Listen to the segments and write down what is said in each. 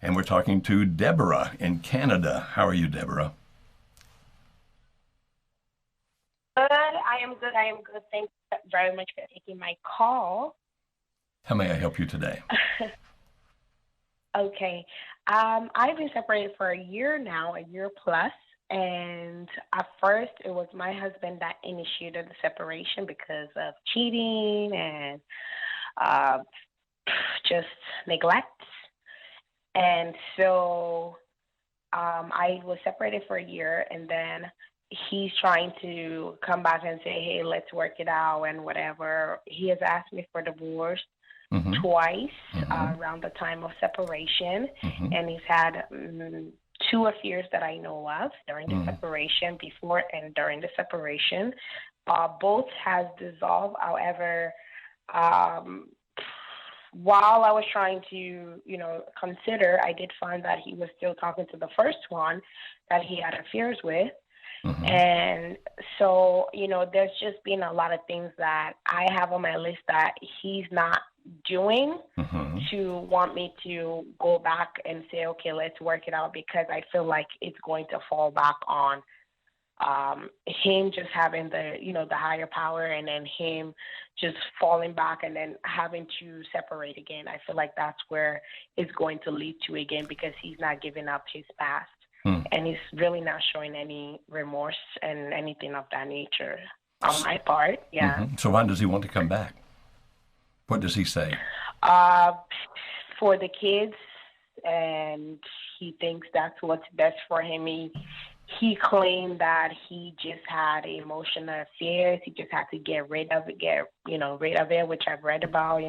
And we're talking to Deborah in Canada. How are you, Deborah? Good. I am good. I am good. Thanks very much for taking my call. How may I help you today? Okay. I've been separated for a year now, a year plus. And at first, it was my husband that initiated the separation because of cheating and uh, just neglect. And so I was separated for a year, and then he's trying to come back and say, "Hey, let's work it out," and whatever. He has asked me for divorce Mm-hmm. twice Mm-hmm. around the time of separation, Mm-hmm. and he's had two affairs that I know of during the Mm-hmm. separation, before and during the separation. Both has dissolved. However, um, while I was trying to, consider, I did find that he was still talking to the first one that he had affairs with. Mm-hmm. And so, there's just been a lot of things that I have on my list that he's not doing Mm-hmm. to want me to go back and say, okay, let's work it out, because I feel like it's going to fall back on him just having the higher power, and then him just falling back and then having to separate again. I feel like that's where it's going to lead to again, because he's not giving up his past, Mm. and he's really not showing any remorse and anything of that nature on my part. Yeah. Mm-hmm. So why does he want to come back? What does he say? Uh, for the kids, and he thinks that's what's best for him. He claimed that he just had emotional affairs. He just had to get rid of it, rid of it, which I've read about.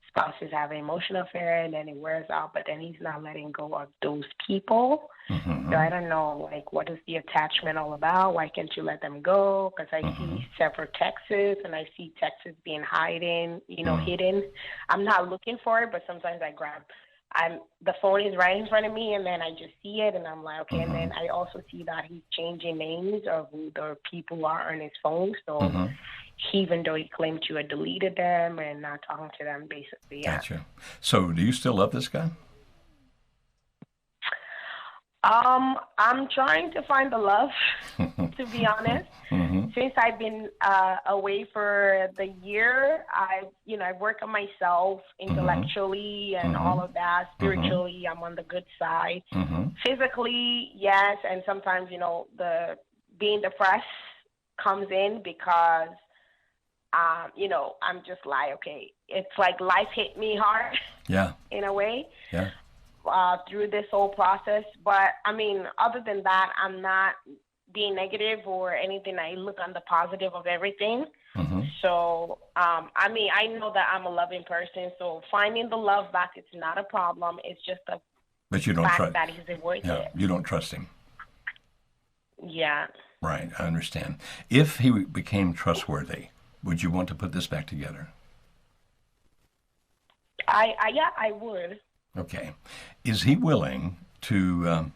Spouses have an emotional affair and then it wears out, but then he's not letting go of those people. So Mm-hmm. I don't know, like, what is the attachment all about? Why can't you let them go? Because I Mm-hmm. see several texts, and I see texts being Mm. hidden. I'm not looking for it, but sometimes the phone is right in front of me, and then I just see it, and I'm like, okay. And Mm-hmm. then I also see that he's changing names of who the people are on his phone. So Mm-hmm. even though he claimed to have deleted them and not talking to them, basically, yeah. Gotcha. So do you still love this guy? I'm trying to find the love, to be honest. Mm-hmm. Since I've been away for the year, I work on myself Mm-hmm. intellectually and Mm-hmm. all of that. Mm-hmm. Spiritually, I'm on the good side. Mm-hmm. Physically, yes, and sometimes the being depressed comes in because I'm just like, okay, it's like life hit me hard Yeah. in a way Yeah. through this whole process. But I mean, other than that, I'm not being negative or anything. I look on the positive of everything. Mm-hmm. So, I mean, I know that I'm a loving person. So finding the love back, it's not a problem. It's just the But you don't fact trust. that he's worth Yeah. it. You don't trust him. Yeah. Right. I understand. If he became trustworthy, would you want to put this back together? Yeah, I would. Okay. Is he willing to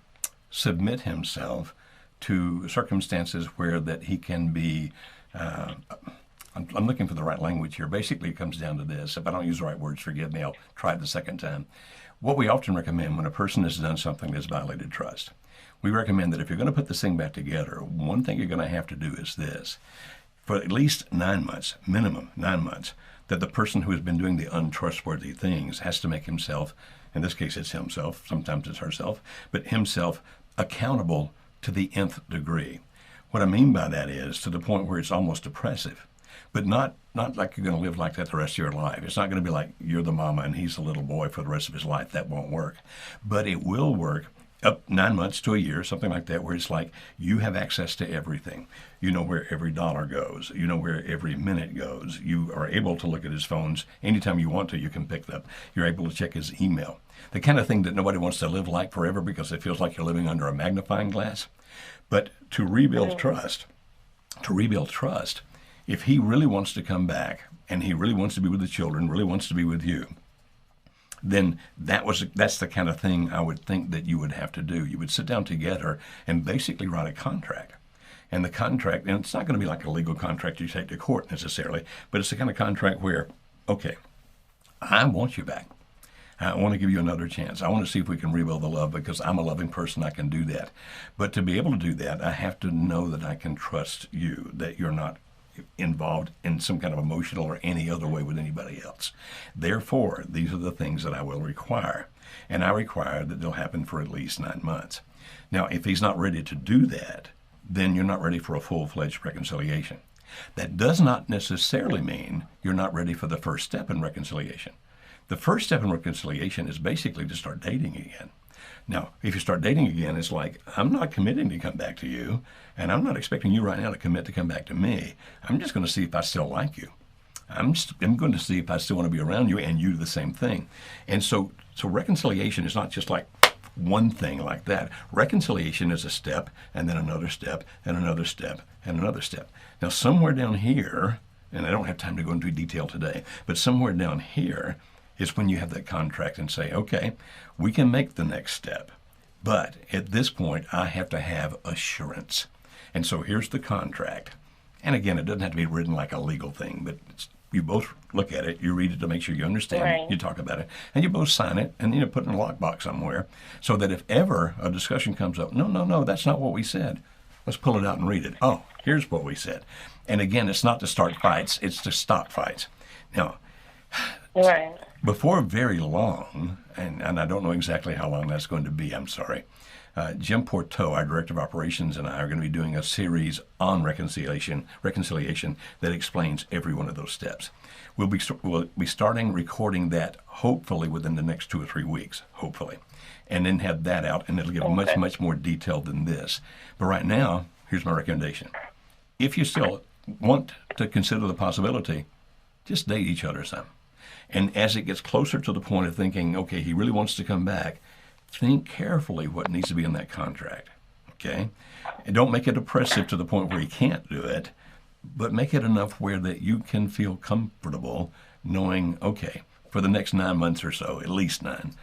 submit himself to circumstances where that he can be? Uh, I'm looking for the right language here. Basically, it comes down to this. If I don't use the right words, forgive me. I'll try it the second time. What we often recommend when a person has done something that's violated trust, we recommend that if you're going to put this thing back together, one thing you're going to have to do is this. For at least 9 months, minimum 9 months, that the person who has been doing the untrustworthy things has to make himself, in this case it's himself, sometimes it's herself, but himself accountable to the nth degree. What I mean by that is to the point where it's almost oppressive, but not like you're going to live like that the rest of your life. It's not going to be like you're the mama and he's the little boy for the rest of his life. That won't work. But it will work up 9 months to a year, something like that, where it's like you have access to everything. You know where every dollar goes. You know where every minute goes. You are able to look at his phones anytime you want to. You can pick it up. You're able to check his email. The kind of thing that nobody wants to live like forever because it feels like you're living under a magnifying glass. But to rebuild trust, if he really wants to come back and he really wants to be with the children, really wants to be with you, then that's the kind of thing I would think that you would have to do. You would sit down together and basically write a contract. And the contract, and it's not going to be like a legal contract you take to court necessarily, but it's the kind of contract where, okay, I want you back. I want to give you another chance. I want to see if we can rebuild the love because I'm a loving person. I can do that. But to be able to do that, I have to know that I can trust you, that you're not involved in some kind of emotional or any other way with anybody else. Therefore, these are the things that I will require. And I require that they'll happen for at least 9 months. Now, if he's not ready to do that, then you're not ready for a full-fledged reconciliation. That does not necessarily mean you're not ready for the first step in reconciliation. The first step in reconciliation is basically to start dating again. Now, if you start dating again, it's like, I'm not committing to come back to you, and I'm not expecting you right now to commit to come back to me. I'm just going to see if I still like you. I'm going to see if I still want to be around you, and you do the same thing. And so reconciliation is not just like one thing like that. Reconciliation is a step, and then another step, and another step, and another step. Now, somewhere down here, and I don't have time to go into detail today, but somewhere down here is when you have that contract and say, okay, we can make the next step. But at this point, I have to have assurance. And so here's the contract. And again, it doesn't have to be written like a legal thing, but you both look at it, you read it to make sure you understand Right. it, you talk about it, and you both sign it and put it in a lockbox somewhere so that if ever a discussion comes up, no, that's not what we said. Let's pull it out and read it. Oh, here's what we said. And again, it's not to start fights, it's to stop fights. Now, Right. before very long, and I don't know exactly how long that's going to be, I'm sorry, Jim Porteau, our Director of Operations, and I are going to be doing a series on reconciliation that explains every one of those steps. We'll be starting recording that hopefully within the next 2 or 3 weeks, hopefully, and then have that out, and it'll give much more detail than this. But right now, here's my recommendation. If you still want to consider the possibility, just date each other some. And as it gets closer to the point of thinking, okay, he really wants to come back, think carefully what needs to be in that contract, okay? And don't make it oppressive to the point where he can't do it, but make it enough where that you can feel comfortable knowing, okay, for the next 9 months or so, at least 9,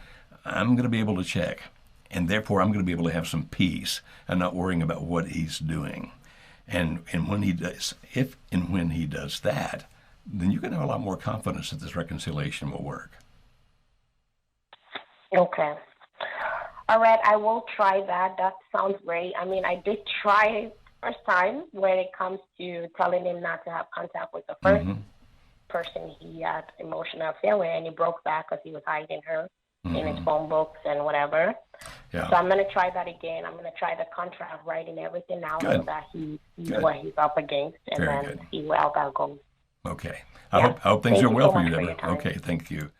I'm going to be able to check, and therefore I'm going to be able to have some peace and not worrying about what he's doing. And when he does, if and when he does that, then you can have a lot more confidence that this reconciliation will work. Okay. All right, I will try that. That sounds great. I mean, I did try first time when it comes to telling him not to have contact with the first person he had emotional affair with, and he broke that because he was hiding her in his phone books and whatever. Yeah. So I'm going to try that again. I'm going to try the contract, writing everything out so that he sees what he's up against, and Very then good. see how that goes. Okay. I hope things Thank are you well so for you, much for Deborah. your time. Okay, thank you.